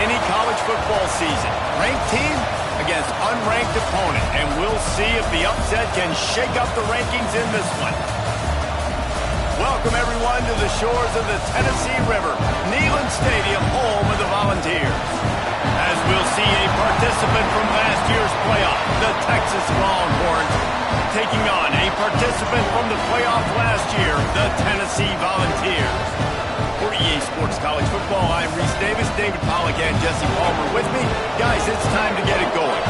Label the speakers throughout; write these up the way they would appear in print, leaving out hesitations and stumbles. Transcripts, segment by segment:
Speaker 1: any college football season. Ranked team against unranked opponent, and we'll see if the upset can shake up the rankings in this one. Welcome, everyone, to the shores of the Tennessee River, Neyland Stadium, home of the Volunteers. As we'll see a participant from last year's playoff, the Texas Longhorns, taking on a participant from the playoff last year, the Tennessee Volunteers. For EA Sports College Football, I'm Reese Davis, David Pollack, and Jesse Palmer with me. Guys, it's time to get it going.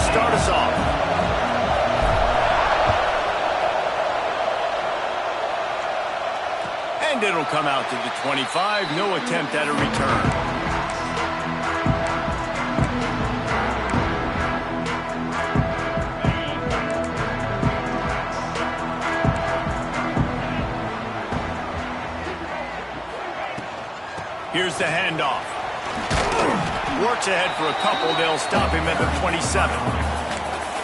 Speaker 2: Start us off.
Speaker 1: And it'll come out to the 25. No attempt at a return. Here's the handoff. Works ahead for a couple. They'll stop him at the 27.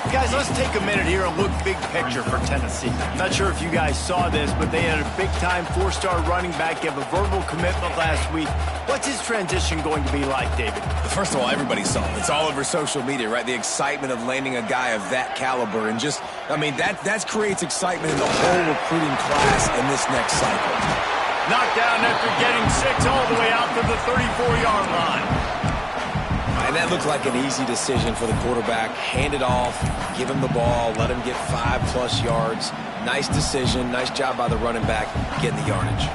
Speaker 1: Guys, let's take a minute here and look big picture for Tennessee. Not sure if you guys saw this, but they had a big-time four-star running back give a verbal commitment last week. What's his transition going to be like, David?
Speaker 2: First of all, everybody saw it. It's all over social media, right? The excitement of landing a guy of that caliber. And just, I mean, that creates excitement in the whole recruiting class in this next cycle.
Speaker 1: Knocked down after getting 6 all the way out to the 34-yard line.
Speaker 2: And that looked like an easy decision for the quarterback. Hand it off, give him the ball, let him get 5+ yards. Nice decision, nice job by the running back getting the yardage.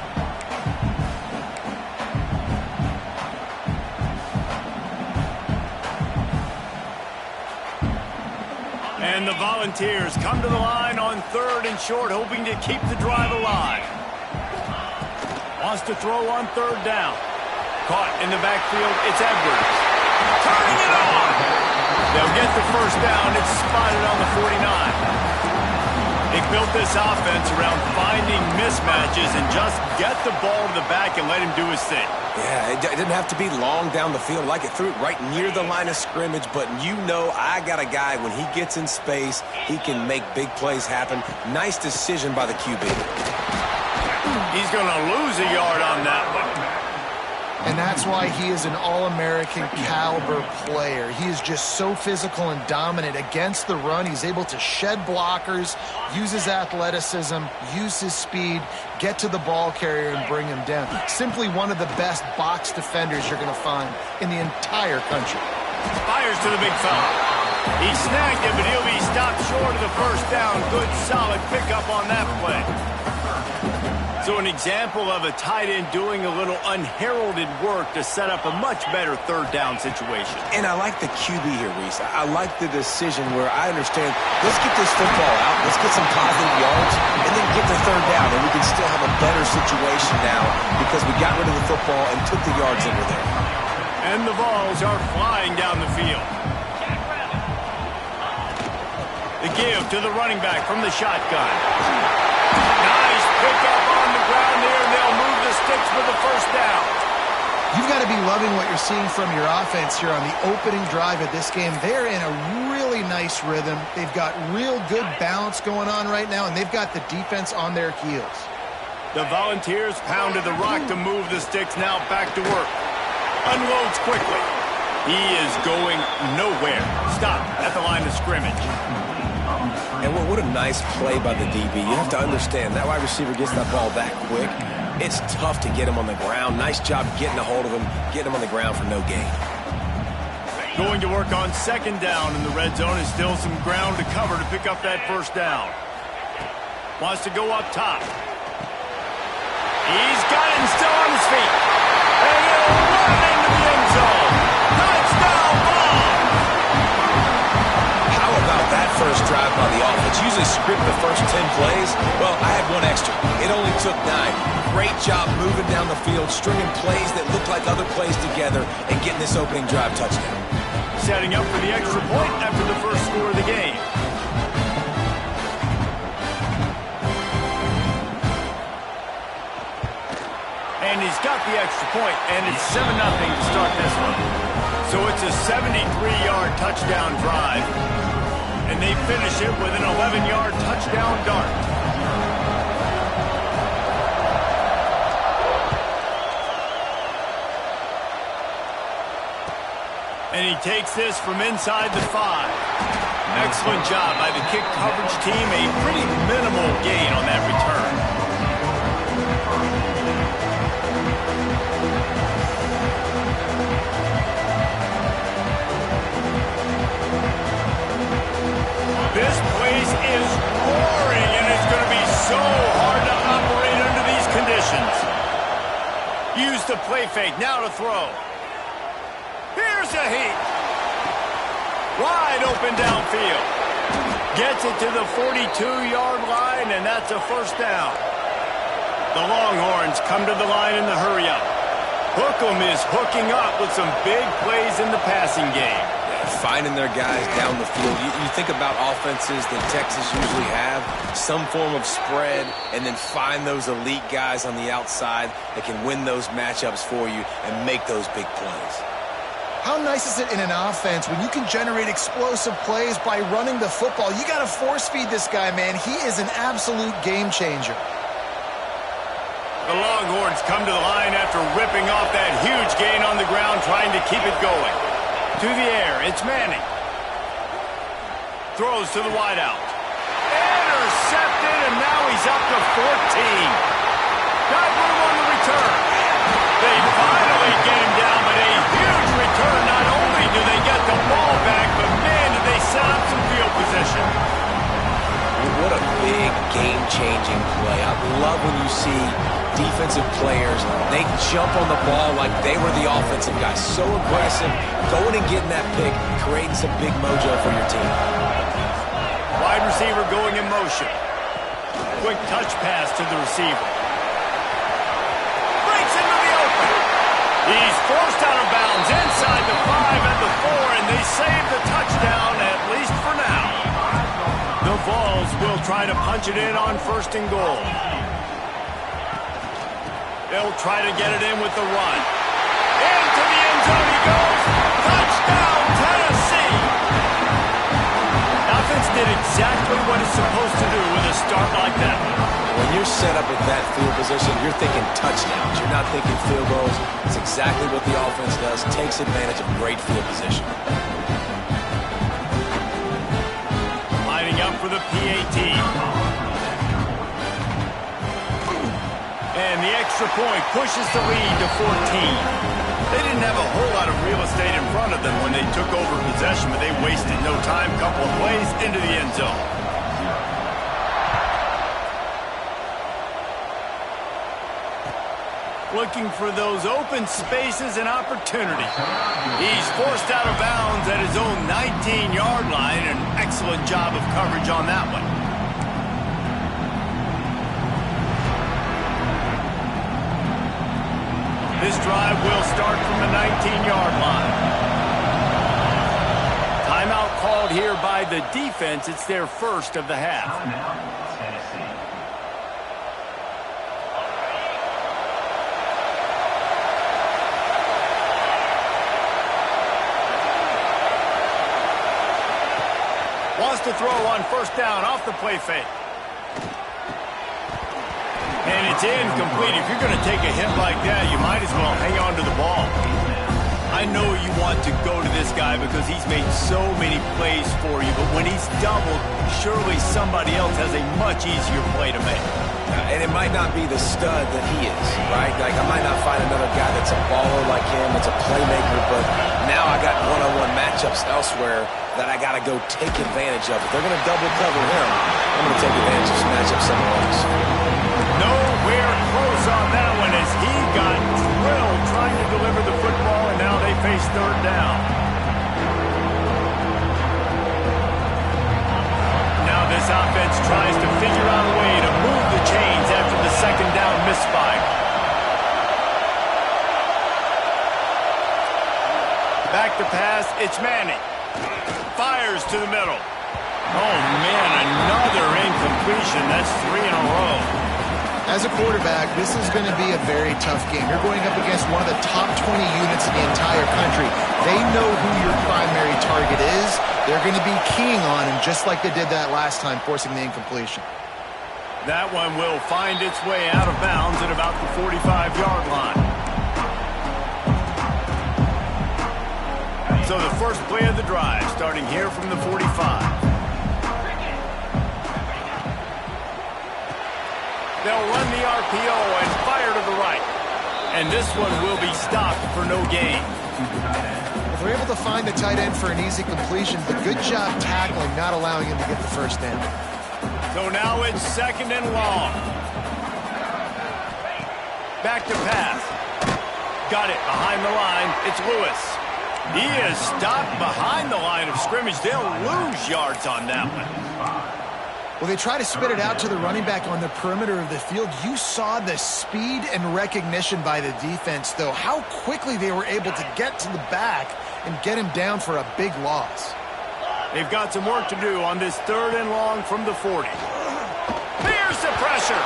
Speaker 1: And the Volunteers come to the line on 3rd and short, hoping to keep the drive alive. Wants to throw on 3rd down. Caught in the backfield, it's Edwards. Turning it on! They'll get the first down. It's spotted on the 49. They built this offense around finding mismatches and just get the ball to the back and let him do his thing.
Speaker 2: Yeah, it didn't have to be long down the field. Like it threw it right near the line of scrimmage, but you know I got a guy, when he gets in space, he can make big plays happen. Nice decision by the QB.
Speaker 1: He's going to lose a yard on that one.
Speaker 3: And that's why he is an All-American caliber player. He is just so physical and dominant against the run. He's able to shed blockers, use his athleticism, use his speed, get to the ball carrier and bring him down. Simply one of the best box defenders you're going to find in the entire country.
Speaker 1: Fires to the big fella. He snagged it, but he'll be stopped short of the first down. Good, solid pickup on that play. So an example of a tight end doing a little unheralded work to set up a much better 3rd down situation.
Speaker 2: And I like the QB here, Reese. I like the decision where I understand, let's get this football out, let's get some positive yards, and then get the 3rd down, and we can still have a better situation now because we got rid of the football and took the yards that were there.
Speaker 1: And the balls are flying down the field. The give to the running back from the shotgun. Nice pickup on the ground there, and they'll move the sticks for the first down.
Speaker 3: You've got to be loving what you're seeing from your offense here on the opening drive of this game. They're in a really nice rhythm. They've got real good balance going on right now, and they've got the defense on their heels.
Speaker 1: The Volunteers pounded the rock to move the sticks, now back to work. Unloads quickly. He is going nowhere. Stop at the line of scrimmage.
Speaker 2: And what a nice play by the DB. You have to understand, that wide receiver gets that ball that quick. It's tough to get him on the ground. Nice job getting a hold of him, getting him on the ground for no gain.
Speaker 1: Going to work on 2nd down in the red zone, and still some ground to cover to pick up that first down. Wants to go up top. He's got it and still on his feet. And he'll run into the end zone. Touchdown ball!
Speaker 2: How about that first drive by the offense? Usually script the first 10 plays. Well, I had one extra. It only took 9. Great job moving down the field, stringing plays that look like other plays together, and getting this opening drive touchdown.
Speaker 1: Setting up for the extra point after the first score of the game. he's got the extra point, and it's 7-0 to start this one. So it's a 73-yard touchdown drive, and they finish it with an 11-yard touchdown dart. And he takes this from inside the 5. Excellent job by the kick coverage team. A pretty minimal gain on that return. This place is roaring, and it's going to be so hard to operate under these conditions. Use the play fake. Now to throw. Here's a heat. Wide open downfield. Gets it to the 42-yard line, and that's a first down. The Longhorns come to the line in the hurry-up. Hookem is hooking up with some big plays in the passing game.
Speaker 2: Yeah, finding their guys down the field. You think about offenses that Texas usually have, some form of spread, and then find those elite guys on the outside that can win those matchups for you and make those big plays.
Speaker 3: How nice is it in an offense when you can generate explosive plays by running the football? You got to force-feed this guy, man. He is an absolute game changer.
Speaker 1: The Longhorns come to the line after ripping off that huge gain on the ground, trying to keep it going. To the air, it's Manning. Throws to the wideout. Intercepted, and now he's up to 14. Got room on the return. They finally get him down, but a huge return. Not only do they get the ball back, but man, did they set up some field position.
Speaker 2: What a big game-changing play. I love when you see defensive players, they jump on the ball like they were the offensive guys. So aggressive, going and getting that pick, creating some big mojo for your team.
Speaker 1: Wide receiver going in motion. Quick touch pass to the receiver. Breaks into the open. He's forced out of bounds inside the 5 and the 4, and they save the touchdown, at least for now. The Vols will try to punch it in on 1st and goal. They'll try to get it in with the run. Into the end zone he goes. Touchdown, Tennessee! Offense did exactly what it's supposed to do with a start like that.
Speaker 2: When you're set up with that field position, you're thinking touchdowns. You're not thinking field goals. It's exactly what the offense does. Takes advantage of great field position.
Speaker 1: Lining up for the PAT. And the extra point pushes the lead to 14. They didn't have a whole lot of real estate in front of them when they took over possession, but they wasted no time. Couple of plays into the end zone. Looking for those open spaces and opportunity. He's forced out of bounds at his own 19-yard line. An excellent job of coverage on that one. This drive will start from the 19-yard line. Timeout called here by the defense. It's their first of the half. Wants to throw on 1st down off the play fake. And it's incomplete. If you're going to take a hit like that, you might as well hang on to the ball. I know you want to go to this guy because he's made so many plays for you, but when he's doubled, surely somebody else has a much easier play to make.
Speaker 2: And it might not be the stud that he is, right? Like, I might not find another guy that's a baller like him, that's a playmaker, but now I got one-on-one matchups elsewhere that I got to go take advantage of. If they're going to double cover him, I'm going to take advantage of some matchups somewhere else.
Speaker 1: Nowhere close on that one as he got drilled trying to deliver the football, and now they face 3rd down. Now this offense tries to figure out a way to move the chains after the 2nd down misfire. Back to pass, it's Manning. Fires to the middle. Oh, man, another incompletion. That's 3 in a row.
Speaker 3: As a quarterback, this is going to be a very tough game. You're going up against one of the top 20 units in the entire country. They know who your primary target is. They're going to be keying on him just like they did that last time, forcing the incompletion.
Speaker 1: That one will find its way out of bounds at about the 45-yard line. So the first play of the drive, starting here from the 45. They'll run the RPO and fire to the right. And this one will be stopped for no gain.
Speaker 3: If they're able to find the tight end for an easy completion, but good job tackling, not allowing him to get the first down.
Speaker 1: So now it's 2nd and long. Back to pass. Got it behind the line. It's Lewis. He is stopped behind the line of scrimmage. They'll lose yards on that one.
Speaker 3: Well, they try to spit it out to the running back on the perimeter of the field. You saw the speed and recognition by the defense, though, how quickly they were able to get to the back and get him down for a big loss.
Speaker 1: They've got some work to do on this 3rd and long from the 40. Here's the pressure.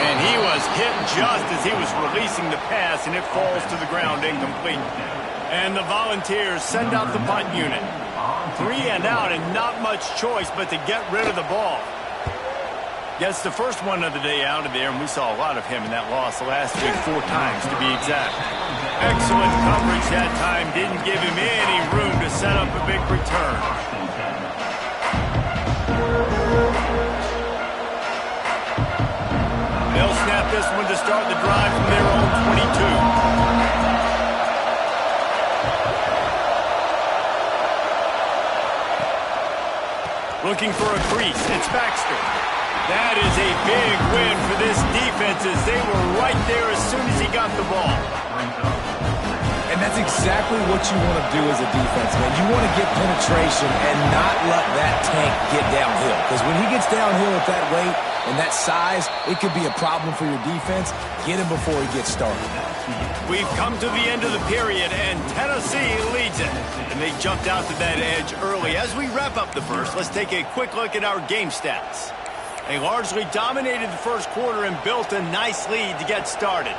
Speaker 1: And he was hit just as he was releasing the pass, and it falls to the ground incomplete. And the Volunteers send out the punt unit. 3 and out, and not much choice but to get rid of the ball. Gets the first one of the day out of there, and we saw a lot of him in that loss last week, 4 times to be exact. Excellent coverage that time. Didn't give him any room to set up a big return. They'll snap this one to start the drive from their own 22. Looking for a crease. It's Baxter. That is a big win for this defense as they were right there as soon as he got the ball.
Speaker 2: And that's exactly what you want to do as a defense, man. You want to get penetration and not let that tank get downhill. Because when he gets downhill at that weight and that size, it could be a problem for your defense. Get him before he gets started.
Speaker 1: We've come to the end of the period, and Tennessee leads it. And they jumped out to that edge early. As we wrap up the first, let's take a quick look at our game stats. They largely dominated the first quarter and built a nice lead to get started.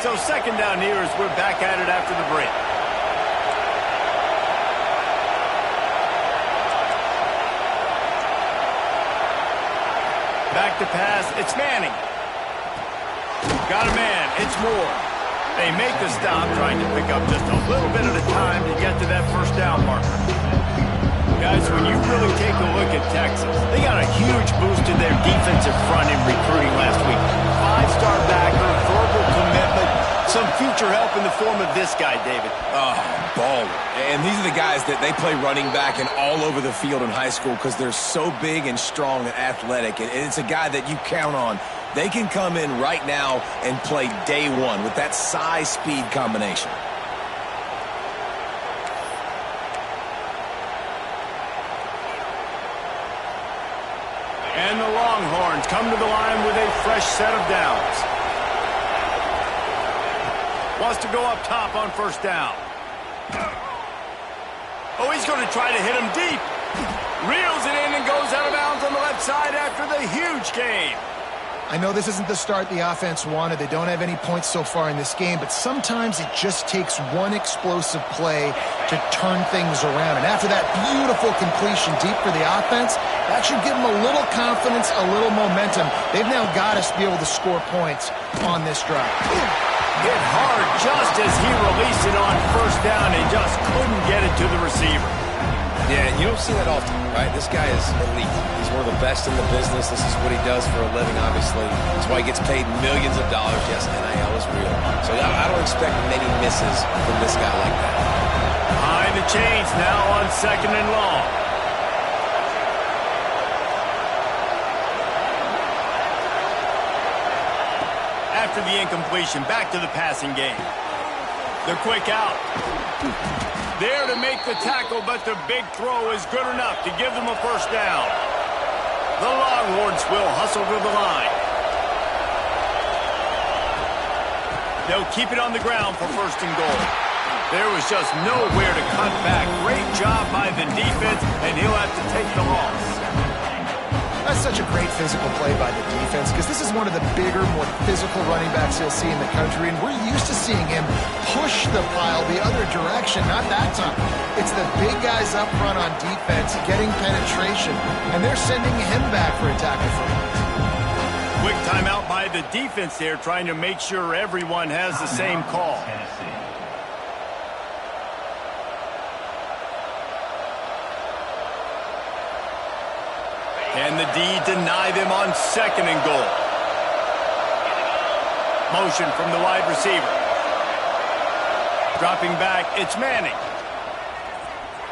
Speaker 1: So 2nd down here as we're back at it after the break. Back to pass. It's Manning. Got a man. It's Moore. They make the stop, trying to pick up just a little bit at a time to get to that first down marker. Guys, when you really take a look at Texas, they got a huge boost in their defensive front in recruiting last week. 5-star backer, verbal commitment, some future help in the form of this guy, David.
Speaker 2: Oh, baller. And these are the guys that they play running back and all over the field in high school because they're so big and strong and athletic. And it's a guy that you count on. They can come in right now and play day one with that size-speed combination.
Speaker 1: And the Longhorns come to the line with a fresh set of downs. Wants to go up top on 1st down. Oh, he's going to try to hit him deep. Reels it in and goes out of bounds on the left side after the huge gain.
Speaker 3: I know this isn't the start the offense wanted. They don't have any points so far in this game, but sometimes it just takes one explosive play to turn things around. And after that beautiful completion deep for the offense, that should give them a little confidence, a little momentum. They've now got to be able to score points on this drive.
Speaker 1: Hit hard just as he released it on 1st down and just couldn't get it to the receiver.
Speaker 2: Yeah, and you don't see that often, right? This guy is elite. He's one of the best in the business. This is what he does for a living, obviously. That's why he gets paid millions of dollars. Yes, NIL is real. So I don't expect many misses from this guy like that.
Speaker 1: Behind the chains now on 2nd and long. After the incompletion, back to the passing game. The quick out. There to make the tackle, but the big throw is good enough to give them a 1st down. The Longhorns will hustle to the line. They'll keep it on the ground for 1st and goal. There was just nowhere to cut back. Great job by the defense, and he'll have to take the loss.
Speaker 3: A such a great physical play by the defense because this is one of the bigger, more physical running backs you'll see in the country, and we're used to seeing him push the pile the other direction. Not that time. It's the big guys up front on defense getting penetration, and they're sending him back for a tackle for loss.
Speaker 1: Quick timeout by the defense there, trying to make sure everyone has the same call. And the D deny them on 2nd and goal. Motion from the wide receiver. Dropping back, it's Manning.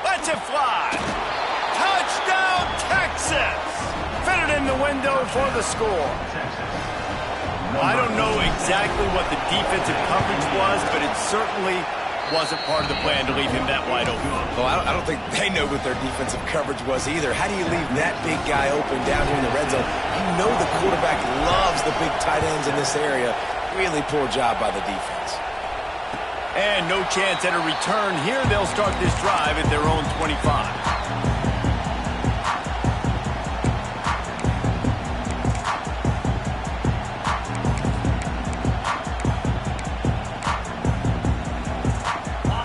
Speaker 1: Lets it fly. Touchdown, Texas! Fitted in the window for the score. I don't know exactly what the defensive coverage was, but it certainly wasn't part of the plan to leave him that wide open.
Speaker 2: Well, I don't think they know what their defensive coverage was either. How do you leave that big guy open down here in the red zone? You know the quarterback loves the big tight ends in this area. Really poor job by the defense.
Speaker 1: And no chance at a return here. They'll start this drive at their own 25.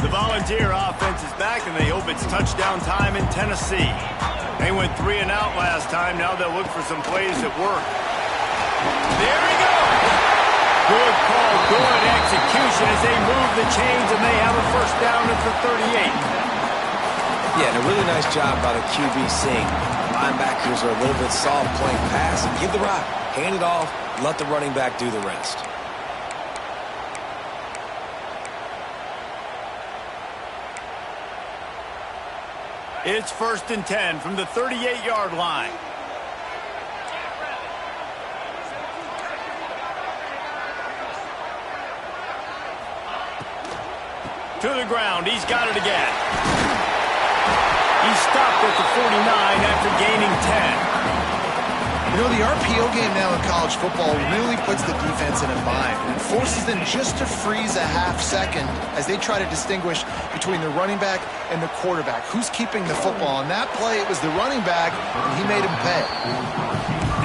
Speaker 1: Volunteer offense is back, and they hope it's touchdown time in Tennessee. They went 3 and out last time. Now they'll look for some plays that work. There we go. Good call, good execution as they move the chains, and they have a first down at the 38.
Speaker 2: Yeah, and a really nice job by the QB seeing linebackers are a little bit soft playing pass and give the rock, hand it off, let the running back do the rest.
Speaker 1: It's 1st and 10 from the 38-yard line. To the ground. He's got it again. He stopped at the 49 after gaining 10.
Speaker 3: You know, the RPO game now in college football really puts the defense in a bind and forces them just to freeze a half second as they try to distinguish between the running back and the quarterback. Who's keeping the football? On that play, it was the running back, and he made him pay.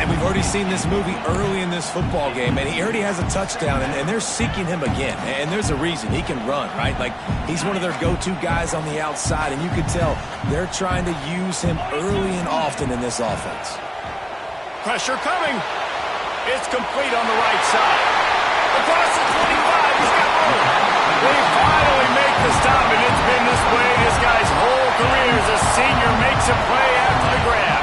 Speaker 2: And we've already seen this movie early in this football game, and he already has a touchdown, and they're seeking him again. And there's a reason. He can run, right? Like, he's one of their go-to guys on the outside, and you can tell they're trying to use him early and often in this offense.
Speaker 1: Pressure coming. It's complete on the right side. Across the 25, he's got room. They finally make the stop, and it's been this way this guy's whole career as a senior makes a play after the grab.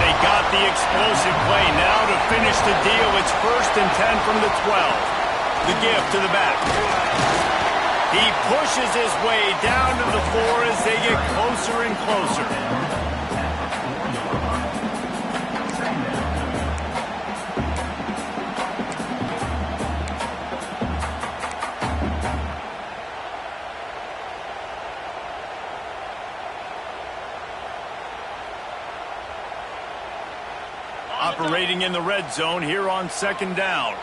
Speaker 1: They got the explosive play now to finish the deal. It's 1st and 10 from the 12. The give to the back. He pushes his way down to the floor as they get closer and closer. Operating in the red zone here on 2nd down.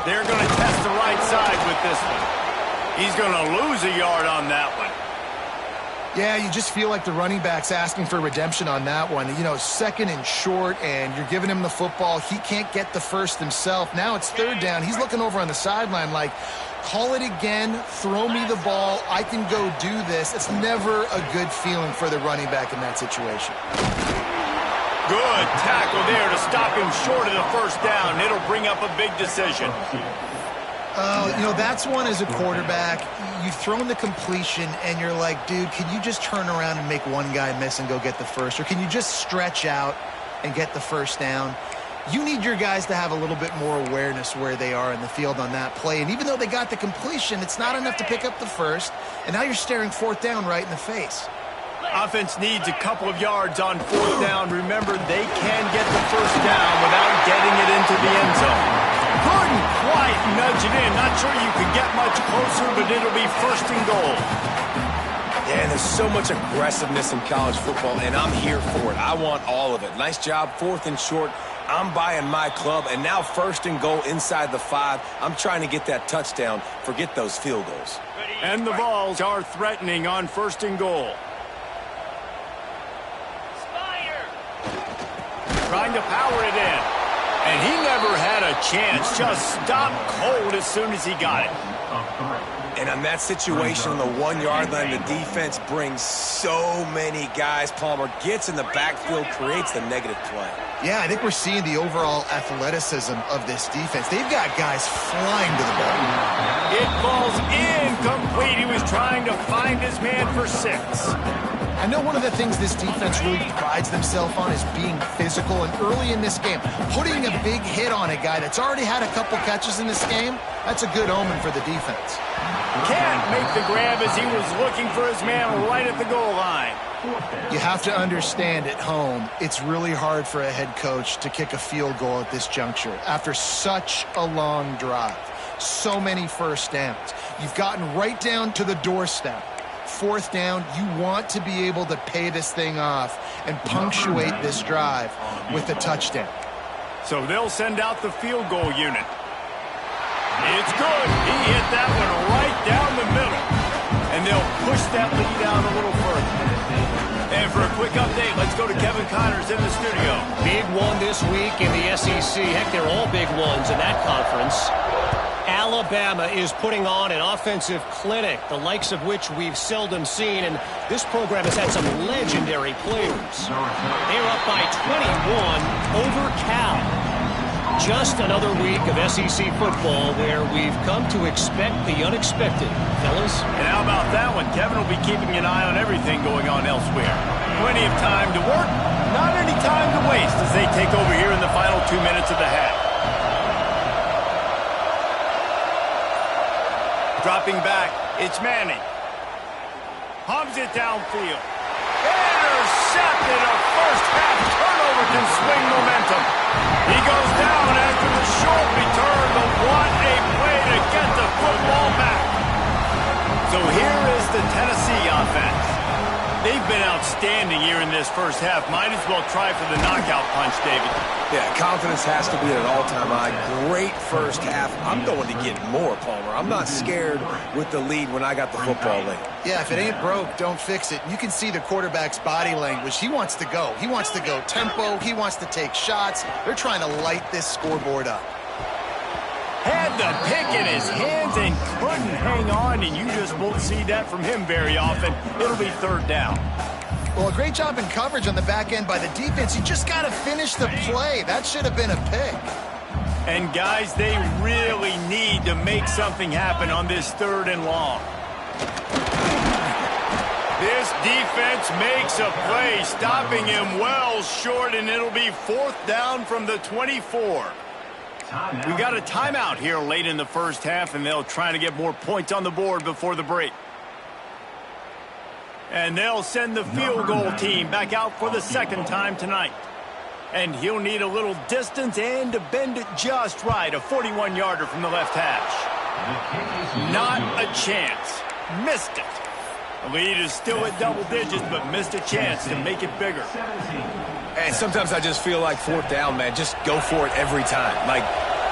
Speaker 1: They're going to test the right side with this one. He's going to lose a yard on that one.
Speaker 3: Yeah, you just feel like the running back's asking for redemption on that one. You know, 2nd and short, and you're giving him the football. He can't get the first himself. Now it's 3rd down. He's looking over on the sideline like, call it again, throw me the ball, I can go do this. It's never a good feeling for the running back in that situation.
Speaker 1: Good tackle there to stop him short of the first down. It'll bring up a big decision.
Speaker 3: You know, that's one as a quarterback. You've thrown the completion, and you're like, dude, can you just turn around and make one guy miss and go get the first? Or can you just stretch out and get the first down? You need your guys to have a little bit more awareness where they are in the field on that play. And even though they got the completion, it's not enough to pick up the first. And now you're staring 4th down right in the face.
Speaker 1: Offense needs a couple of yards on 4th down. Remember, they can get the first down without getting it into the end zone. Couldn't quite nudge it in. Not sure you could get much closer, but it'll be 1st and goal.
Speaker 2: Yeah, and there's so much aggressiveness in college football, and I'm here for it. I want all of it. Nice job, 4th and short. I'm buying my club, and now 1st and goal inside the 5. I'm trying to get that touchdown. Forget those field goals.
Speaker 1: And the Vols are threatening on 1st and goal. trying to power it in. And he never had a chance. Just stopped cold as soon as he got it.
Speaker 2: And on that situation on the 1-yard line, the defense brings so many guys. Palmer gets in the backfield, creates the negative play.
Speaker 3: Yeah, I think we're seeing the overall athleticism of this defense. They've got guys flying to the ball.
Speaker 1: It falls incomplete. He was trying to find his man for 6.
Speaker 3: I know one of the things this defense really prides themselves on is being physical, and early in this game, putting a big hit on a guy that's already had a couple catches in this game, that's a good omen for the defense.
Speaker 1: Can't make the grab as he was looking for his man right at the goal line.
Speaker 3: You have to understand at home, it's really hard for a head coach to kick a field goal at this juncture after such a long drive. So many first downs. You've gotten right down to the doorstep. 4th down, you want to be able to pay this thing off and punctuate this drive with a touchdown.
Speaker 1: So they'll send out the field goal unit. It's good. He hit that one right down the middle. And they'll push that lead out a little further. And for a quick update, let's go to Kevin Connors in the studio.
Speaker 4: Big one this week in the SEC. Heck, they're all big ones in that conference. Alabama is putting on an offensive clinic, the likes of which we've seldom seen, and this program has had some legendary players. They're up by 21 over Cal. Just another week of SEC football where we've come to expect the unexpected, fellas.
Speaker 1: And how about that one? Kevin will be keeping an eye on everything going on elsewhere. Plenty of time to work, not any time to waste as they take over here in the final 2 minutes of the half. Dropping back, it's Manning. Hums it downfield. Intercepted. A first half turnover can swing momentum. He goes down after the short return, but what a play to get the football back. So here is the Tennessee offense. They've been outstanding here in this first half. Might as well try for the knockout punch, David.
Speaker 2: Yeah, confidence has to be at an all-time high. Great first half. I'm going to get more, Palmer. I'm not scared with the lead when I got the football late.
Speaker 3: Yeah, if it ain't broke, don't fix it. You can see the quarterback's body language. He wants to go. He wants to go tempo. He wants to take shots. They're trying to light this scoreboard up.
Speaker 1: Had the pick in his hands and couldn't hang on, and you just won't see that from him very often. It'll be 3rd down.
Speaker 3: Well, a great job in coverage on the back end by the defense. You just got to finish the play. That should have been a pick.
Speaker 1: And, guys, they really need to make something happen on this 3rd and long. This defense makes a play, stopping him well short, and it'll be 4th down from the 24. We got a timeout here late in the first half, and they'll try to get more points on the board before the break. And they'll send the field goal team back out for the 2nd time tonight. And he'll need a little distance and to bend it just right, a 41-yarder from the left hash. Not a chance. Missed it. The lead is still at double digits, but missed a chance to make it bigger.
Speaker 2: And sometimes I just feel like 4th down, man. Just go for it every time. Like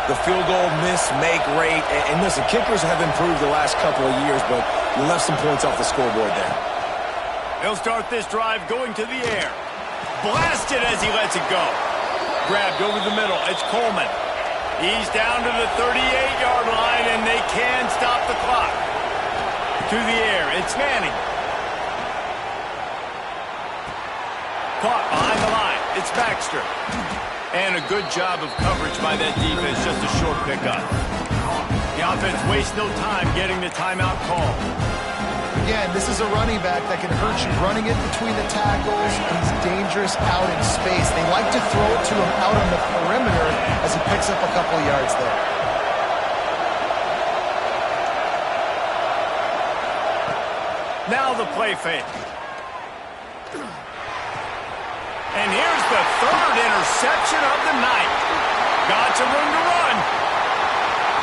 Speaker 2: the field goal miss, make rate. And listen, kickers have improved the last couple of years, but you left some points off the scoreboard there.
Speaker 1: He'll start this drive going to the air. Blasted as he lets it go. Grabbed over the middle. It's Coleman. He's down to the 38-yard line, and they can stop the clock. To the air. It's Manning. Caught behind the line. It's Baxter. And a good job of coverage by that defense. Just a short pickup. The offense wastes no time getting the timeout call.
Speaker 3: Again, this is a running back that can hurt you running it between the tackles. He's dangerous out in space. They like to throw it to him out on the perimeter as he picks up a couple of yards there.
Speaker 1: Now the play fake. And here's the 3rd interception of the night. Got some room to run.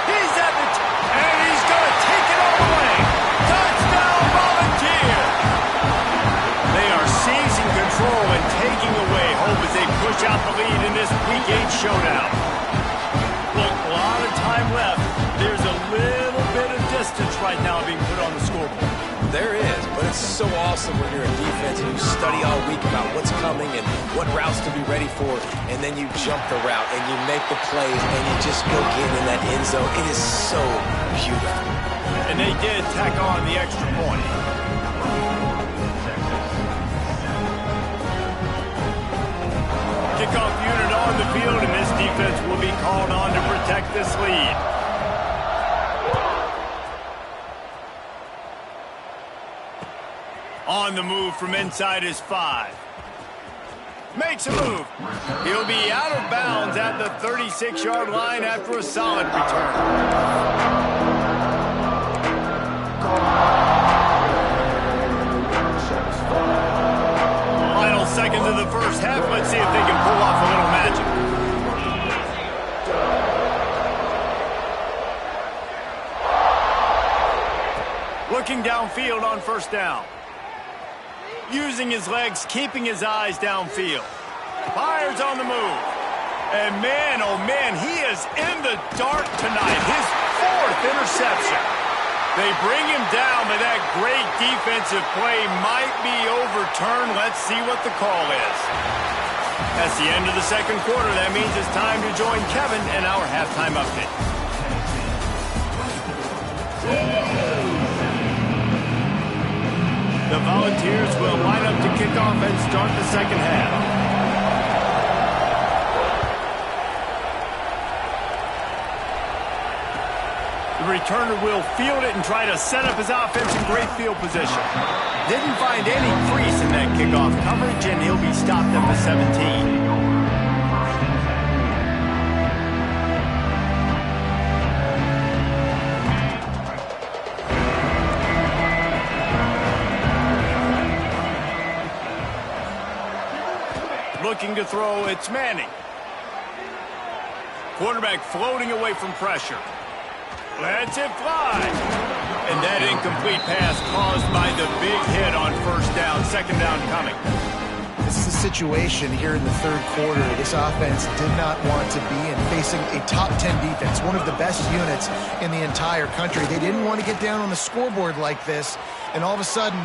Speaker 1: He's at the and he's going to take it all the way. Touchdown, Volunteer. They are seizing control and taking away hope as they push out the lead in this Week 8 showdown. Look, a lot of time left. There's a little bit of distance right now being put on the scoreboard.
Speaker 2: There is, but it's so awesome when you're a defense and you study all week about what's coming and what routes to be ready for, and then you jump the route and you make the plays and you just go get in that end zone. It is so beautiful.
Speaker 1: And they did tack on the extra point. Kickoff unit on the field, and this defense will be called on to protect this lead. On the move from inside his 5. Makes a move. He'll be out of bounds at the 36-yard line after a solid return. Final seconds of the first half. Let's see if they can pull off a little magic. Looking downfield on first down. Using his legs, keeping his eyes downfield. Fires on the move. And man, oh man, he is in the dark tonight. His 4th interception. They bring him down, but that great defensive play might be overturned. Let's see what the call is. That's the end of the second quarter. That means it's time to join Kevin in our halftime update. The Volunteers will line up to kick off and start the second half. The returner will field it and try to set up his offense in great field position. Didn't find any crease in that kickoff coverage, and he'll be stopped at the 17. Looking to throw, it's Manning. Quarterback floating away from pressure. Lets it fly. And that incomplete pass caused by the big hit on first down. Second down coming.
Speaker 3: This is a situation here in the third quarter this offense did not want to be in, facing a top 10 defense, one of the best units in the entire country. They didn't want to get down on the scoreboard like this and all of a sudden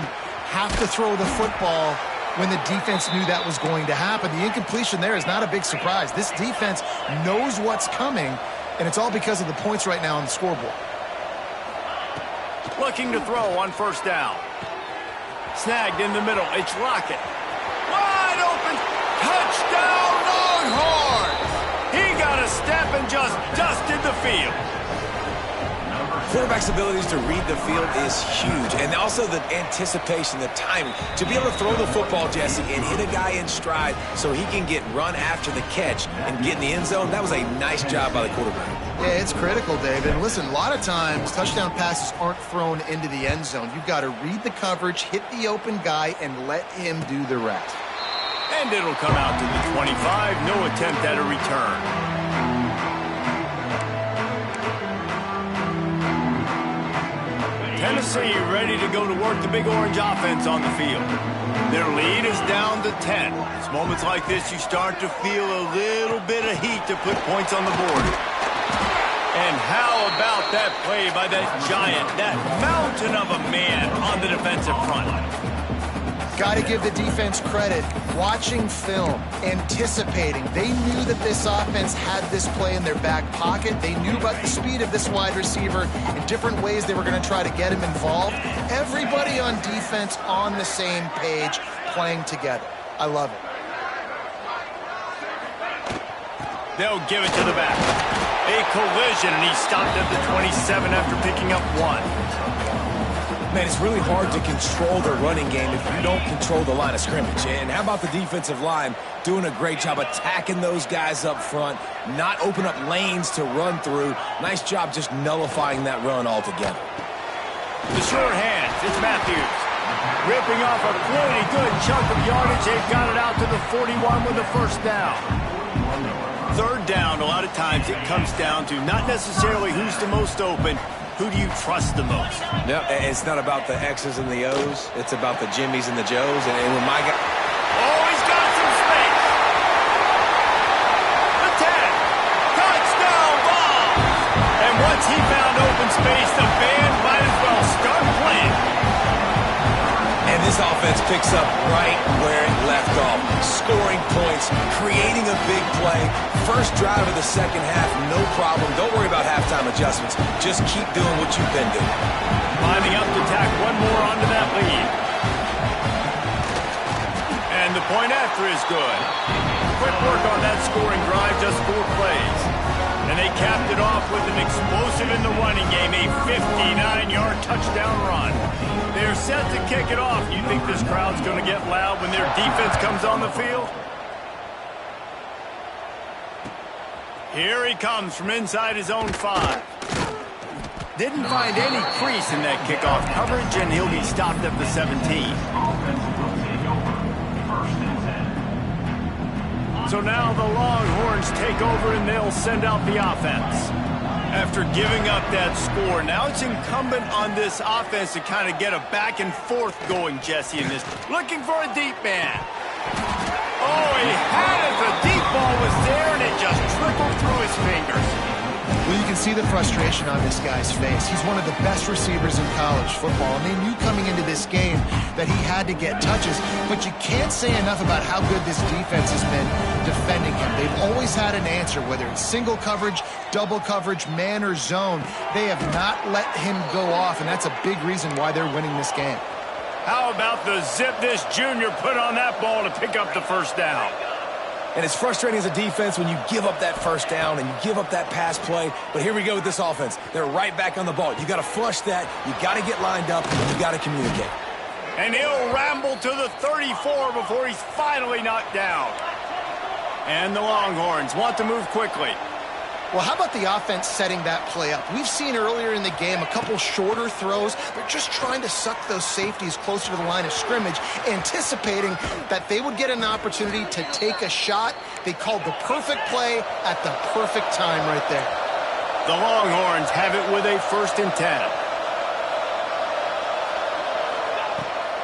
Speaker 3: have to throw the football when the defense knew that was going to happen. The incompletion there is not a big surprise. This defense knows what's coming, and it's all because of the points right now on the scoreboard.
Speaker 1: Looking to throw on first down. Snagged in the middle. It's Lockett. Wide open. Touchdown, Longhorns! He got a step and just dusted the field.
Speaker 2: Quarterback's abilities to read the field is huge, and also the anticipation, the timing. To be able to throw the football, Jesse, and hit a guy in stride so he can get run after the catch and get in the end zone, that was a nice job by the quarterback.
Speaker 3: Yeah, it's critical, David. And listen, a lot of times touchdown passes aren't thrown into the end zone. You've got to read the coverage, hit the open guy, and let him do the rest.
Speaker 1: And it'll come out to the 25. No attempt at a return. Tennessee ready to go to work the Big Orange offense on the field. Their lead is down to 10. It's moments like this you start to feel a little bit of heat to put points on the board. And how about that play by that giant, that mountain of a man on the defensive front?
Speaker 3: Got to give the defense credit. Watching film, anticipating. They knew that this offense had this play in their back pocket. They knew about the speed of this wide receiver in different ways they were going to try to get him involved. Everybody on defense on the same page, playing together. I love it.
Speaker 1: They'll give it to the back. A collision, and he stopped at the 27 after picking up 1.
Speaker 2: Man, it's really hard to control the running game if you don't control the line of scrimmage. And how about the defensive line doing a great job attacking those guys up front, not open up lanes to run through. Nice job just nullifying that run altogether.
Speaker 1: The sure hands, it's Matthews. Ripping off a pretty good chunk of yardage. They've got it out to the 41 with the first down. Third down, a lot of times it comes down to not necessarily who's the most open, who do you trust the most?
Speaker 2: No, it's not about the X's and the O's. It's about the Jimmys and the Joes. And when my guy...
Speaker 1: Oh, he's got some space. The 10. Touchdown ball. And once he found open space, the band might as well start playing.
Speaker 2: This offense picks up right where it left off. Scoring points, creating a big play. First drive of the second half, no problem. Don't worry about halftime adjustments. Just keep doing what you've been doing.
Speaker 1: Lining up to tack one more onto that lead. And the point after is good. Quick work on that scoring drive, just 4 plays. And they capped it off with an explosive in the running game, a 59-yard touchdown run. They're set to kick it off. You think this crowd's going to get loud when their defense comes on the field? Here he comes from inside his own 5. Didn't find any crease in that kickoff coverage, and he'll be stopped at the 17. So now the Longhorns take over, and they'll send out the offense. After giving up that score, now it's incumbent on this offense to kind of get a back and forth going, Jesse, in this. Looking for a deep man. Oh, he had it. The deep ball was there, and it just trickled through his fingers.
Speaker 3: Well, you can see the frustration on this guy's face. He's one of the best receivers in college football, and they knew coming into this game that he had to get touches, but you can't say enough about how good this defense has been defending him. They've always had an answer, whether it's single coverage, double coverage, man or zone. They have not let him go off, and that's a big reason why they're winning this game.
Speaker 1: How about the zip this junior put on that ball to pick up the first down?
Speaker 2: And it's frustrating as a defense when you give up that first down and you give up that pass play. But here we go with this offense. They're right back on the ball. You got to flush that. You got to get lined up. And you got to communicate.
Speaker 1: And he'll ramble to the 34 before he's finally knocked down. And the Longhorns want to move quickly.
Speaker 3: Well, how about the offense setting that play up? We've seen earlier in the game a couple shorter throws. They're just trying to suck those safeties closer to the line of scrimmage, anticipating that they would get an opportunity to take a shot. They called the perfect play at the perfect time right there.
Speaker 1: The Longhorns have it with a 1st and 10.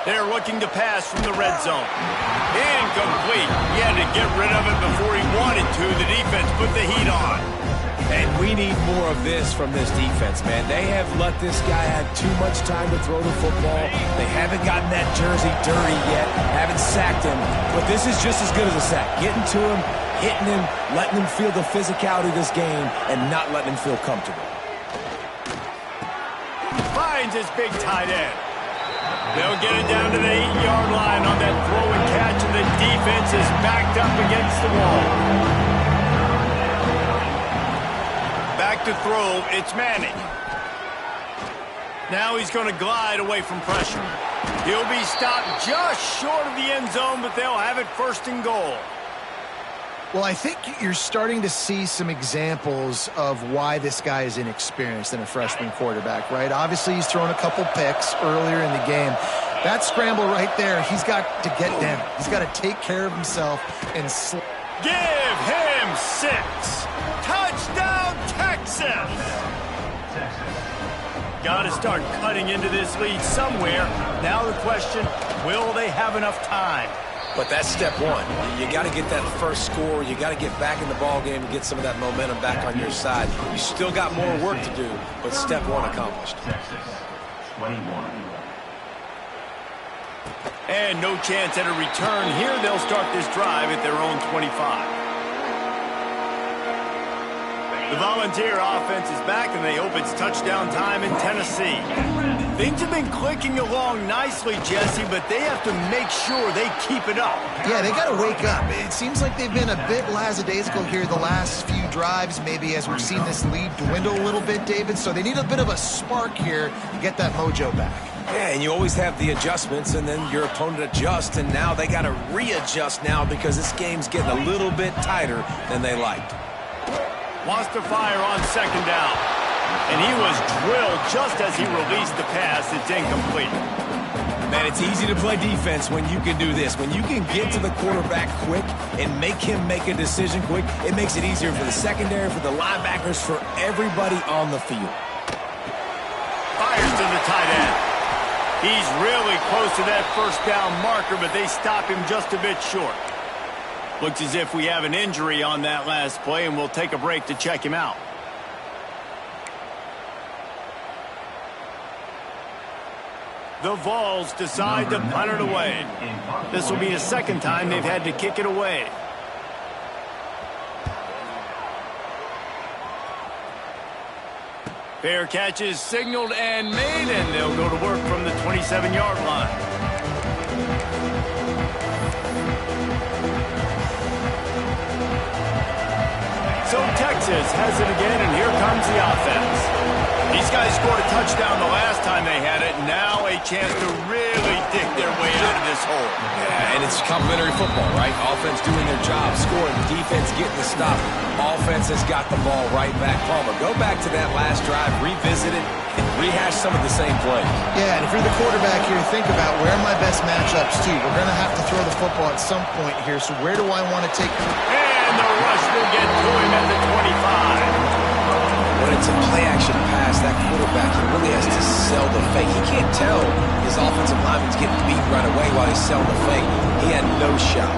Speaker 1: They're looking to pass from the red zone. Incomplete. He had to get rid of it before he wanted to. The defense put the heat on.
Speaker 2: And we need more of this from this defense, man. They have let this guy have too much time to throw the football. They haven't gotten that jersey dirty yet, haven't sacked him. But this is just as good as a sack. Getting to him, hitting him, letting him feel the physicality of this game, and not letting him feel comfortable.
Speaker 1: Finds his big tight end. They'll get it down to the 8-yard line on that throw and catch, and the defense is backed up against the wall. Back to throw, it's Manning. Now he's going to glide away from pressure. He'll be stopped just short of the end zone, but they'll have it 1st and goal.
Speaker 3: Well, I think you're starting to see some examples of why this guy is inexperienced in a freshman quarterback, right? Obviously, he's thrown a couple picks earlier in the game. That scramble right there, he's got to get down. He's got to take care of himself and
Speaker 1: give him 6. Touchdown, Texas! Got to start cutting into this lead somewhere. Now the question, will they have enough time?
Speaker 2: But that's step one. You got to get that first score. You got to get back in the ball game and get some of that momentum back on your side. You still got more work to do, but step one accomplished.
Speaker 1: And no chance at a return here. They'll start this drive at their own 25. The Volunteer offense is back, and they hope it's touchdown time in Tennessee. Things have been clicking along nicely, Jesse, but they have to make sure they keep it up.
Speaker 3: Yeah, they got to wake up. It seems like they've been a bit lackadaisical here the last few drives, maybe as we've seen this lead dwindle a little bit, David. So they need a bit of a spark here to get that mojo back.
Speaker 2: Yeah, and you always have the adjustments, and then your opponent adjusts, and now they got to readjust now because this game's getting a little bit tighter than they liked.
Speaker 1: Wants to fire on 2nd down. And he was drilled just as he released the pass. It's incomplete.
Speaker 2: Man, it's easy to play defense when you can do this. When you can get to the quarterback quick and make him make a decision quick, it makes it easier for the secondary, for the linebackers, for everybody on the field.
Speaker 1: Fires to the tight end. He's really close to that 1st down marker, but they stop him just a bit short. Looks as if we have an injury on that last play, and we'll take a break to check him out. The Vols decide to punt it away. This will be the second time they've had to kick it away. Fair catch is signaled and made, and they'll go to work from the 27-yard line. So Texas has it again, and here comes the offense. These guys scored a touchdown the last time they had it. Now a chance to really dig their way out of this hole.
Speaker 2: Yeah, and it's complementary football, right? Offense doing their job, scoring, defense getting the stop. Offense has got the ball right back. Palmer, go back to that last drive, revisit it, and rehash some of the same plays.
Speaker 3: Yeah, and if you're the quarterback here, think about where are my best matchups too. We're going to have to throw the football at some point here, so where do I want to take it?
Speaker 1: And the rush will get to him at the 25.
Speaker 2: When it's a play-action pass, that quarterback, he really has to sell the fake. He can't tell his offensive lineman's getting beat right away while he's selling the fake. He had no shot.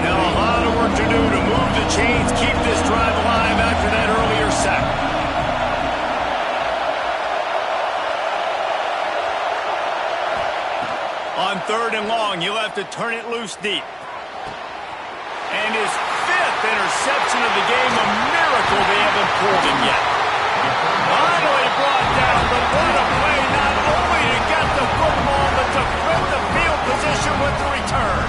Speaker 1: Now a lot of work to do to move the chains, keep this drive alive after that earlier sack. On 3rd and long, he'll have to turn it loose deep. And his 5th interception of the game, a miracle they haven't pulled him yet. Finally brought down, but what a play, not only to get the football, but to flip the field position with the return.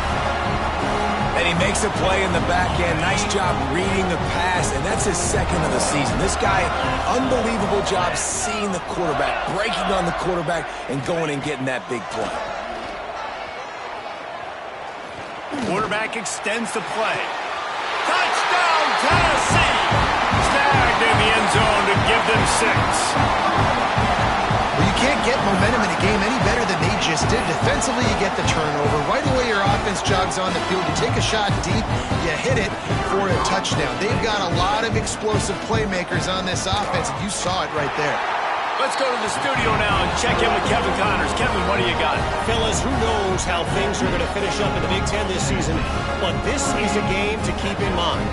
Speaker 2: And he makes a play in the back end. Nice job reading the pass, and that's his 2nd of the season. This guy, unbelievable job seeing the quarterback, breaking on the quarterback, and going and getting that big play.
Speaker 1: Quarterback extends the play. Touchdown, Tennessee! Snagged in the end zone to give them 6.
Speaker 3: Well, you can't get momentum in a game any better than they just did. Defensively, you get the turnover. Right away, your offense jogs on the field. You take a shot deep, you hit it for a touchdown. They've got a lot of explosive playmakers on this offense, and you saw it right there.
Speaker 1: Let's go to the studio now and check in with Kevin Connors. Kevin, what do you got?
Speaker 4: Fellas, who knows how things are going to finish up in the Big Ten this season, but this is a game to keep in mind.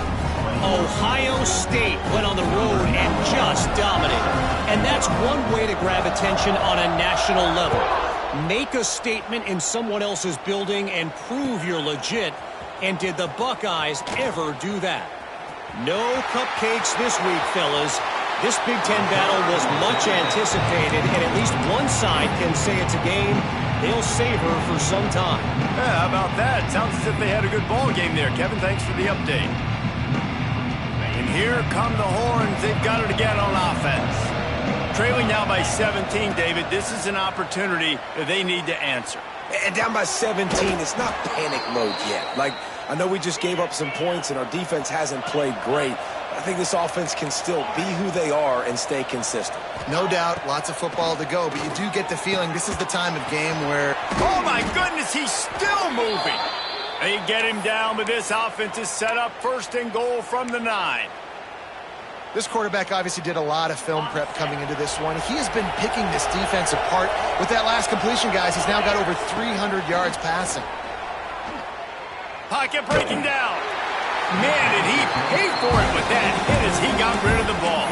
Speaker 4: Ohio State went on the road and just dominated. And that's one way to grab attention on a national level. Make a statement in someone else's building and prove you're legit. And did the Buckeyes ever do that? No cupcakes this week, fellas. This Big Ten battle was much anticipated, and at least one side can say it's a game they'll savor for some time.
Speaker 1: Yeah, how about that? Sounds as if they had a good ball game there. Kevin, thanks for the update. And here come the Horns. They've got it again on offense. Trailing now by 17, David. This is an opportunity that they need to answer.
Speaker 2: And down by 17, it's not panic mode yet. Like, I know we just gave up some points, and our defense hasn't played great. I think this offense can still be who they are and stay consistent.
Speaker 3: No doubt, lots of football to go, but you do get the feeling this is the time of game where...
Speaker 1: Oh, my goodness, he's still moving. They get him down, but this offense is set up 1st and goal from the 9.
Speaker 3: This quarterback obviously did a lot of film prep coming into this one. He has been picking this defense apart. With that last completion, guys, he's now got over 300 yards passing.
Speaker 1: Pocket breaking down. Man, did he pay for it with that hit as he got rid of the ball.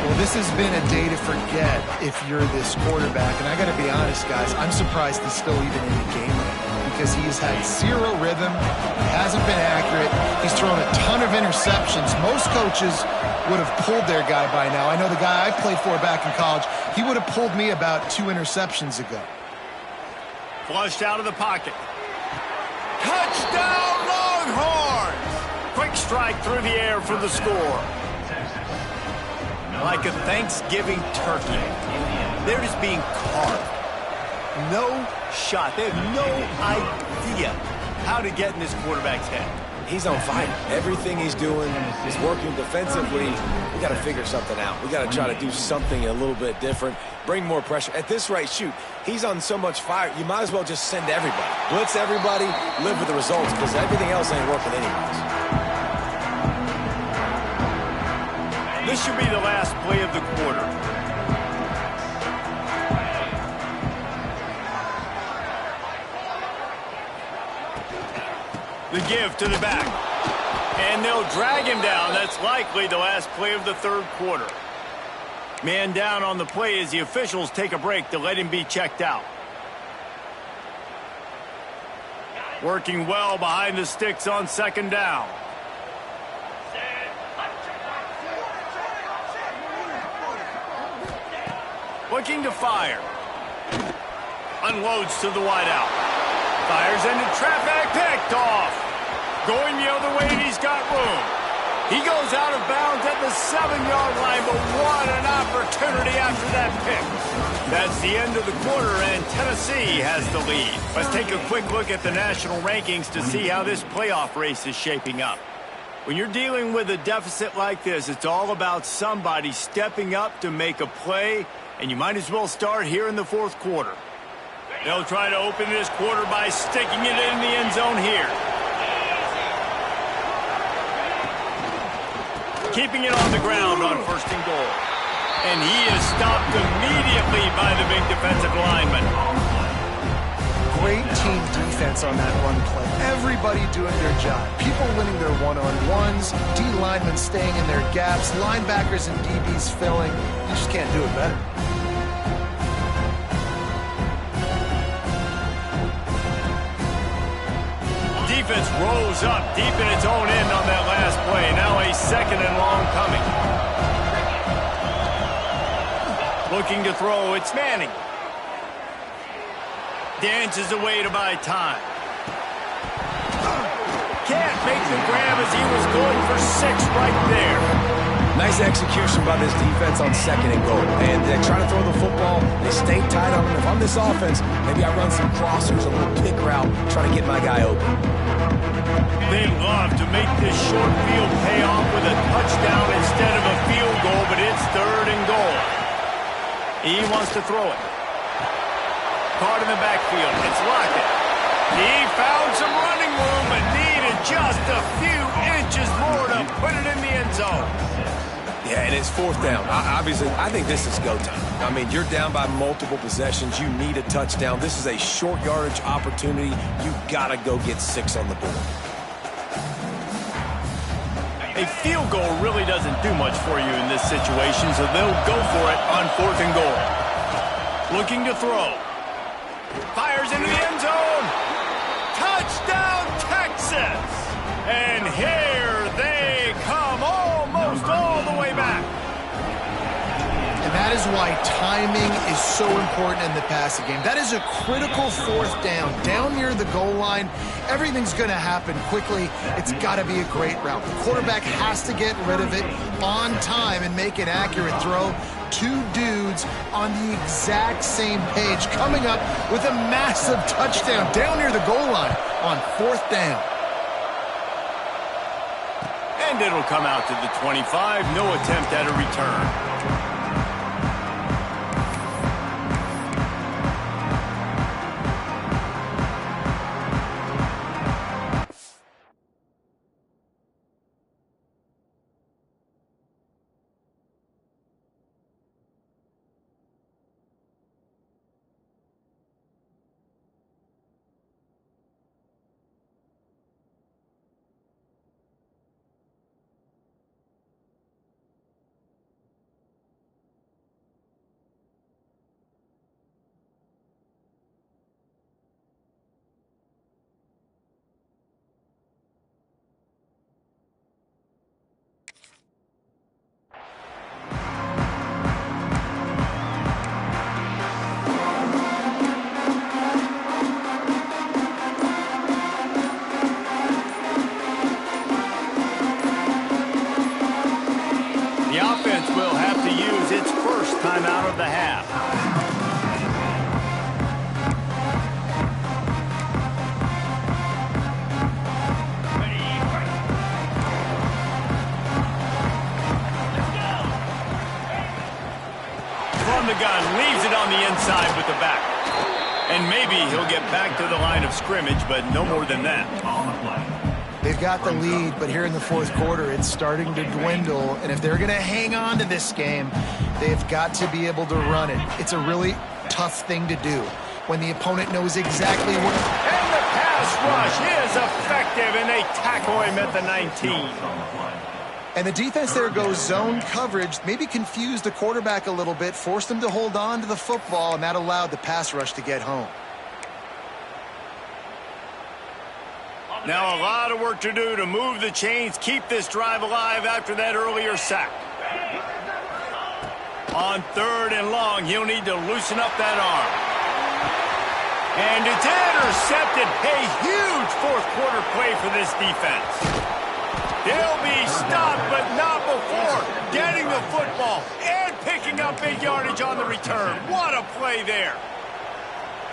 Speaker 3: Well, this has been a day to forget if you're this quarterback. And I got to be honest, guys, I'm surprised he's still even in the game right now because he's had 0 rhythm. He hasn't been accurate. He's thrown a ton of interceptions. Most coaches would have pulled their guy by now. I know the guy I played for back in college, he would have pulled me about 2 interceptions ago.
Speaker 1: Flushed out of the pocket. Touchdown, Longhorns! Quick strike through the air for the score. Like a Thanksgiving turkey. They're just being carved. No shot. They have no idea how to get in this quarterback's head.
Speaker 2: He's on fire. Everything he's doing is working defensively. We got to figure something out. We got to try to do something a little bit different. Bring more pressure. At this rate, shoot, he's on so much fire, you might as well just send everybody. Blitz everybody, live with the results, because everything else ain't working anyways.
Speaker 1: This should be the last play of the quarter. The give to the back. And they'll drag him down. That's likely the last play of the 3rd quarter. Man down on the play as the officials take a break to let him be checked out. Working well behind the sticks on second down. Looking to fire. Unloads to the wideout. Fires into traffic. Picked off. Going the other way, and he's got room. He goes out of bounds at the 7-yard line, but what an opportunity after that pick. That's the end of the quarter, and Tennessee has the lead. Let's take a quick look at the national rankings to see how this playoff race is shaping up. When you're dealing with a deficit like this, it's all about somebody stepping up to make a play, and you might as well start here in the fourth quarter. They'll try to open this quarter by sticking it in the end zone here. Keeping it on the ground on first and goal. And he is stopped immediately by the big defensive lineman.
Speaker 3: Great team defense on that run play. Everybody doing their job. People winning their one-on-ones, D linemen staying in their gaps, linebackers and DBs filling. You just can't do it better.
Speaker 1: Defense rose up deep in its own end on that last play. Now a second and long coming. Looking to throw, it's Manning. Dances away to buy time. Can't make the grab as he was going for 6 right there.
Speaker 2: Nice execution by this defense on second and goal. And they try to throw the football. They stay tight on him. If I'm this offense, maybe I run some crossers, a little pick route, try to get my guy open.
Speaker 1: They love to make this short field pay off with a touchdown instead of a field goal, but it's third and goal. He wants to throw it. Caught in the backfield. It's Lockett. He found some running room, but needed just a few inches more to put it in the end zone.
Speaker 2: Yeah, and it's fourth down. Obviously, I think this is go time. I mean, you're down by multiple possessions. You need a touchdown. This is a short yardage opportunity. You got to go get 6 on the board.
Speaker 1: A field goal really doesn't do much for you in this situation, so they'll go for it on fourth and goal. Looking to throw. Fires into the end zone. Touchdown, Texas! And here they come, almost all the way back.
Speaker 3: And that is why timing is so important in the passing game. That is a critical fourth down. Down near the goal line, everything's going to happen quickly. It's got to be a great route. The quarterback has to get rid of it on time and make an accurate throw. 2 dudes on the exact same page coming up with a massive touchdown down near the goal line on fourth down.
Speaker 1: And it'll come out to the 25. No attempt at a return. Time out of the half. From the gun, leaves it on the inside with the back. And maybe he'll get back to the line of scrimmage, but no more than that.
Speaker 3: They've got the lead, but here in the fourth quarter, it's starting to dwindle. And if they're going to hang on to this game, they've got to be able to run it. It's a really tough thing to do when the opponent knows exactly what...
Speaker 1: And the pass rush is effective, and they tackle him at the 19.
Speaker 3: And the defense there goes zone coverage, maybe confused the quarterback a little bit, forced him to hold on to the football, and that allowed the pass rush to get home.
Speaker 1: Now a lot of work to do to move the chains, keep this drive alive after that earlier sack. On 3rd and long, he'll need to loosen up that arm. And it's intercepted. A huge fourth-quarter play for this defense. They'll be stopped, but not before getting the football and picking up big yardage on the return. What a play there.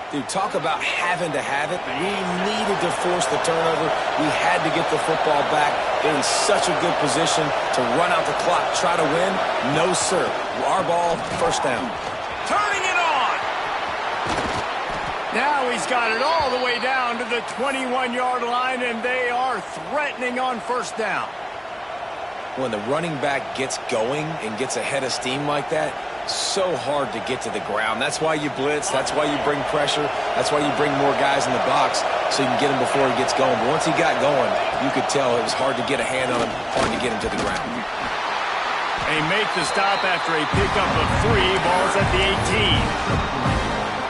Speaker 2: Dude, talk about having to have it. We needed to force the turnover. We had to get the football back. They're in such a good position to run out the clock, try to win. No, sir. Our ball, first down.
Speaker 1: Turning it on. Now he's got it all the way down to the 21-yard line, and they are threatening on first down.
Speaker 2: When the running back gets going and gets ahead of steam like that, so hard to get to the ground. That's why you blitz. That's why you bring pressure. That's why you bring more guys in the box so you can get him before he gets going. But once he got going, you could tell it was hard to get a hand on him, hard to get him to the ground.
Speaker 1: They make the stop after a pickup of 3. Ball's at the 18.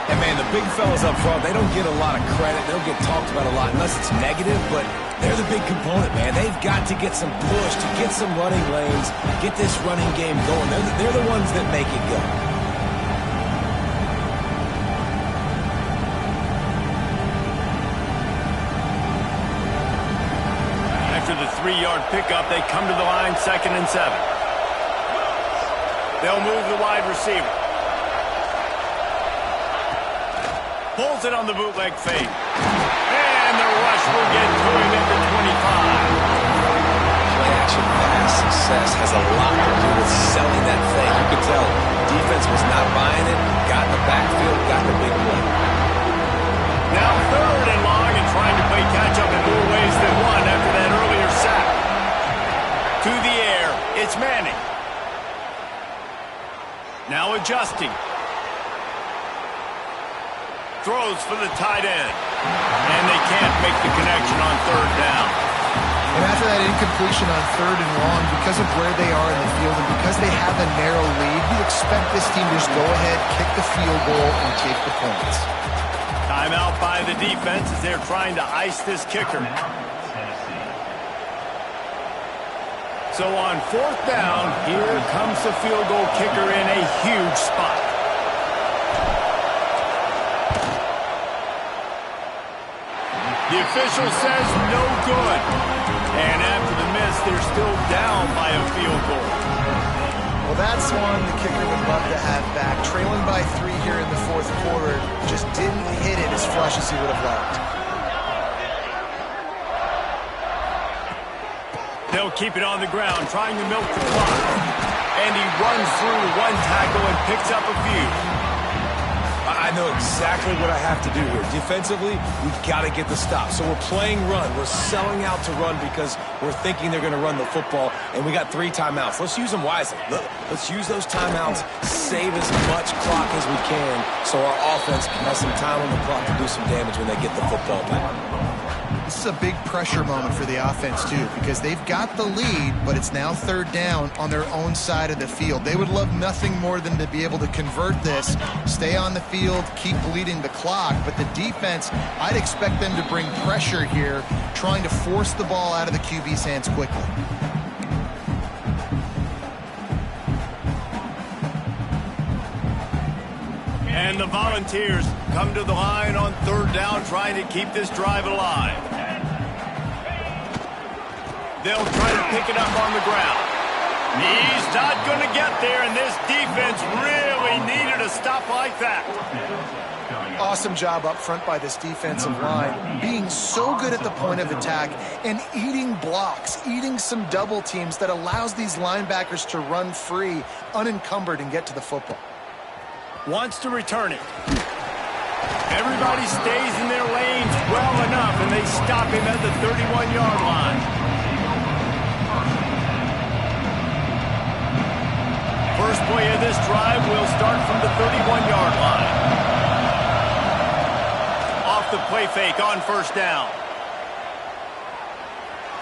Speaker 2: And, man, the big fellas up front, they don't get a lot of credit. They don't get talked about a lot unless it's negative, but they're the big component, man. They've got to get some push, to get some running lanes, get this running game going. They're the ones that make it go.
Speaker 1: After the 3-yard pickup, they come to the line, 2nd and 7. They'll move the wide receiver. Pulls it on the bootleg fake. And the rush will get to him at the 25.
Speaker 2: Play-action pass success has a lot to do with selling that fake. You could tell defense was not buying it, got in the backfield, got the big play.
Speaker 1: Now 3rd and long and trying to play catch-up in more ways than one after that earlier sack. To the air, it's Manning. Now adjusting. Throws for the tight end. And they can't make the connection on 3rd down.
Speaker 3: And after that incompletion on 3rd and long, because of where they are in the field and because they have a narrow lead, you expect this team to just go ahead, kick the field goal, and take the points.
Speaker 1: Timeout by the defense as they're trying to ice this kicker. So on 4th down, here comes the field goal kicker in a huge spot. The official says no good. And after the miss, they're still down by a field goal.
Speaker 3: Well, that's one the kicker would love to have back. Trailing by 3 here in the 4th quarter, just didn't hit it as flush as he would have liked.
Speaker 1: They'll keep it on the ground, trying to milk the clock. And he runs through one tackle and picks up a few.
Speaker 2: I know exactly what I have to do here. Defensively, we've got to get the stop. So we're playing run. We're selling out to run because we're thinking they're going to run the football, and we got 3 timeouts. Let's use them wisely. Let's use those timeouts, save as much clock as we can so our offense has some time on the clock to do some damage when they get the football back.
Speaker 3: This is a big pressure moment for the offense, too, because they've got the lead, but it's now 3rd down on their own side of the field. They would love nothing more than to be able to convert this, stay on the field, keep bleeding the clock, but the defense, I'd expect them to bring pressure here, trying to force the ball out of the QB's hands quickly.
Speaker 1: And the Volunteers come to the line on 3rd down, trying to keep this drive alive. They'll try to pick it up on the ground. He's not going to get there, and this defense really needed a stop like that.
Speaker 3: Awesome job up front by this defensive line, being so good at the point of attack and eating blocks, eating some double teams that allows these linebackers to run free, unencumbered, and get to the football.
Speaker 1: Wants to return it. Everybody stays in their lanes well enough, and they stop him at the 31-yard line. First play of this drive will start from the 31-yard line. Off the play fake on 1st down.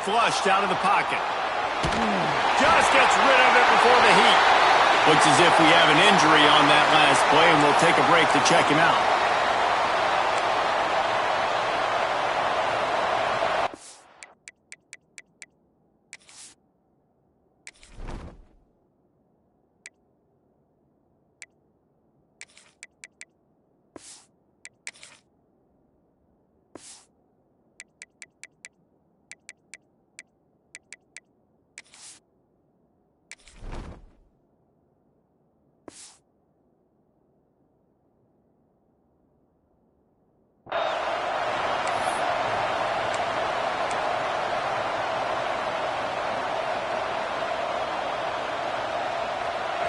Speaker 1: Flushed out of the pocket. just gets rid of it before the heat. Looks as if we have an injury on that last play, and we'll take a break to check him out.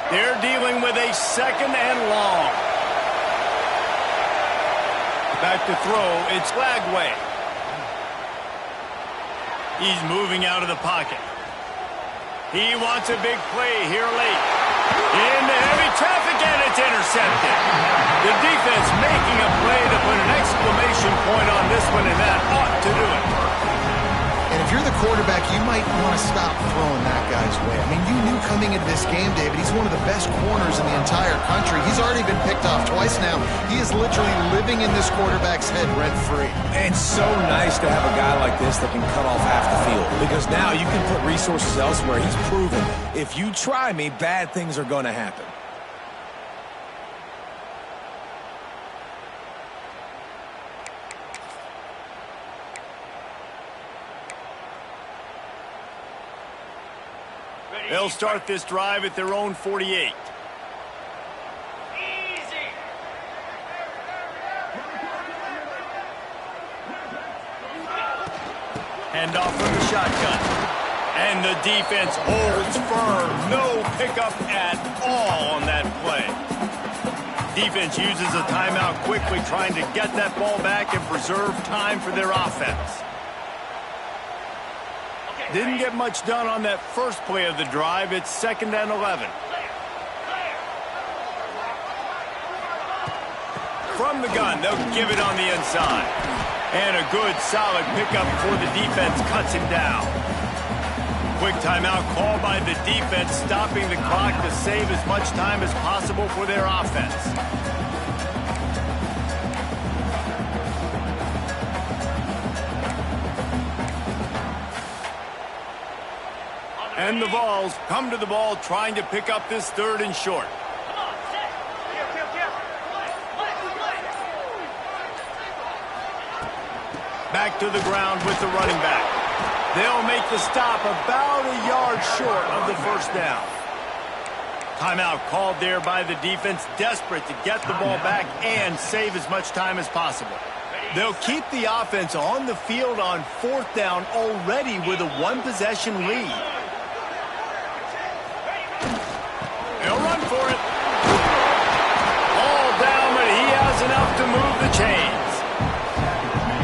Speaker 1: They're dealing with a second and long. Back to throw, it's Lagway. He's moving out of the pocket. He wants a big play here late. Into heavy traffic, and it's intercepted. The defense making a play to put an exclamation point on this one, and that ought to do it.
Speaker 3: And if you're the quarterback, you might want to stop throwing that guy's way. I mean, you knew coming into this game, David, he's one of the best corners in the entire country. He's already been picked off twice now. He is literally living in this quarterback's head rent-free.
Speaker 2: And it's so nice to have a guy like this that can cut off half the field, because now you can put resources elsewhere. He's proven, if you try me, bad things are going to happen.
Speaker 1: They'll start this drive at their own 48. Handoff from the shotgun. And the defense holds firm. No pickup at all on that play. Defense uses a timeout quickly, trying to get that ball back and preserve time for their offense. Didn't get much done on that first play of the drive. It's 2nd and 11. From the gun, they'll give it on the inside. And a good, solid pickup before the defense cuts him down. Quick timeout called by the defense, stopping the clock to save as much time as possible for their offense. And the Vols come to the ball, trying to pick up this 3rd and short. Back to the ground with the running back. They'll make the stop about a yard short of the first down. Timeout called there by the defense, desperate to get the ball back and save as much time as possible. They'll keep the offense on the field on 4th down already with a 1-possession lead. They'll run for it. All down, but he has enough to move the chains.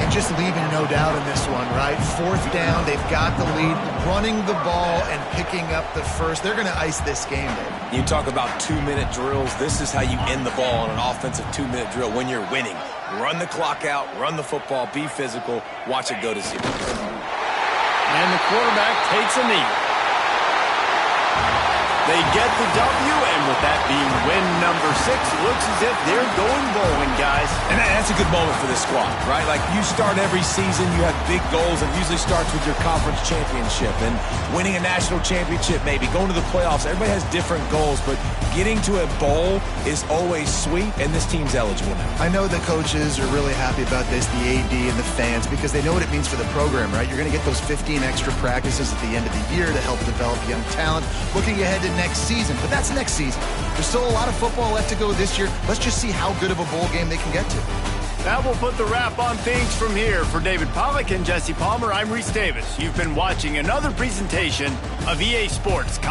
Speaker 3: And just leaving no doubt in this one, right? 4th down, they've got the lead, running the ball and picking up the first. They're going to ice this game, Dave.
Speaker 2: You talk about 2-minute drills. This is how you end the ball on an offensive 2-minute drill when you're winning. Run the clock out, run the football, be physical, watch it go to 0.
Speaker 1: And the quarterback takes a knee. They get the W, and with that being win number 6, looks as if they're going bowling, guys.
Speaker 2: And that's a good moment for this squad, right? Like, you start every season, you have big goals. It usually starts with your conference championship and winning a national championship, maybe going to the playoffs. Everybody has different goals, but getting to a bowl is always sweet, and this team's eligible now.
Speaker 3: I know the coaches are really happy about this, the AD and the fans, because they know what it means for the program, right? You're going to get those 15 extra practices at the end of the year to help develop young talent. Looking ahead to next season, but that's next season. There's still a lot of football left to go this year. Let's just see how good of a bowl game they can get to.
Speaker 1: That will put the wrap on things from here. For David Pollack and Jesse Palmer, I'm Reese Davis. You've been watching another presentation of EA Sports College.